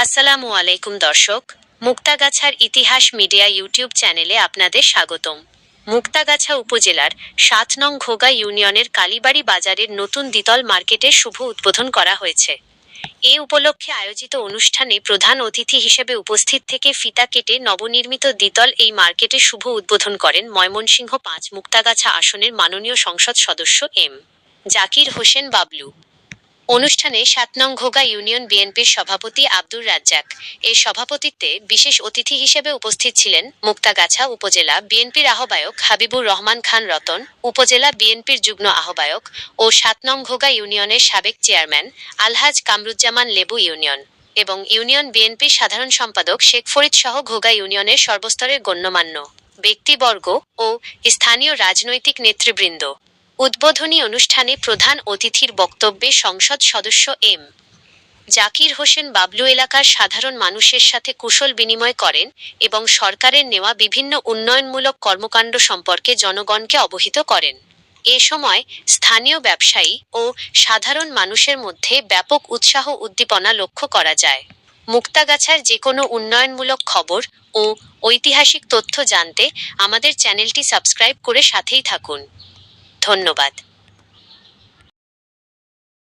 আসসালামু আলাইকুম দর্শক, মুক্তাগাছার ইতিহাস মিডিয়া ইউটিউব চ্যানেলে আপনাদের স্বাগতম। মুক্তাগাছা উপজেলার ৭ নং ঘোগা ইউনিয়নের কালীবাড়ি বাজারের নতুন দ্বিতল মার্কেটের শুভ উদ্বোধন করা হয়েছে। এ উপলক্ষে আয়োজিত অনুষ্ঠানে প্রধান অতিথি হিসেবে উপস্থিত থেকে ফিতা কেটে নবনির্মিত দ্বিতল এই মার্কেটের শুভ উদ্বোধন করেন ময়মনসিংহ ৫ মুক্তাগাছা আসনের মাননীয় সংসদ সদস্য এম জাকির হোসেন বাবলু। অনুষ্ঠানে ৭ নং ঘোগা ইউনিয়ন বিএনপির সভাপতি আব্দুর রাজ্জাক এর সভাপতিত্বে বিশেষ অতিথি হিসেবে উপস্থিত ছিলেন মুক্তাগাছা উপজেলা বিএনপির আহ্বায়ক হাবিবুর রহমান খান রতন, উপজেলা বিএনপির যুগ্ম আহ্বায়ক ও ৭ নং ঘোগা ইউনিয়নের সাবেক চেয়ারম্যান আলহাজ কামরুজ্জামান লেবু ইউনিয়ন এবং ইউনিয়ন বিএনপির সাধারণ সম্পাদক শেখ ফরিদ সহ ঘোগা ইউনিয়নের সর্বস্তরের গণ্যমান্য ব্যক্তিবর্গ ও স্থানীয় রাজনৈতিক নেতৃবৃন্দ। উদ্বোধনী অনুষ্ঠানে প্রধান অতিথির বক্তব্যে সংসদ সদস্য এম জাকির হোসেন বাবলু এলাকার সাধারণ মানুষের সাথে কুশল বিনিময় করেন এবং সরকারের নেওয়া বিভিন্ন উন্নয়নমূলক কর্মকাণ্ড সম্পর্কে জনগণকে অবহিত করেন। এ সময় স্থানীয় ব্যবসায়ী ও সাধারণ মানুষের মধ্যে ব্যাপক উৎসাহ উদ্দীপনা লক্ষ্য করা যায়। মুক্তাগাছার যে কোনো উন্নয়নমূলক খবর ও ঐতিহাসিক তথ্য জানতে আমাদের চ্যানেলটি সাবস্ক্রাইব করে সাথেই থাকুন। ধন্যবাদ।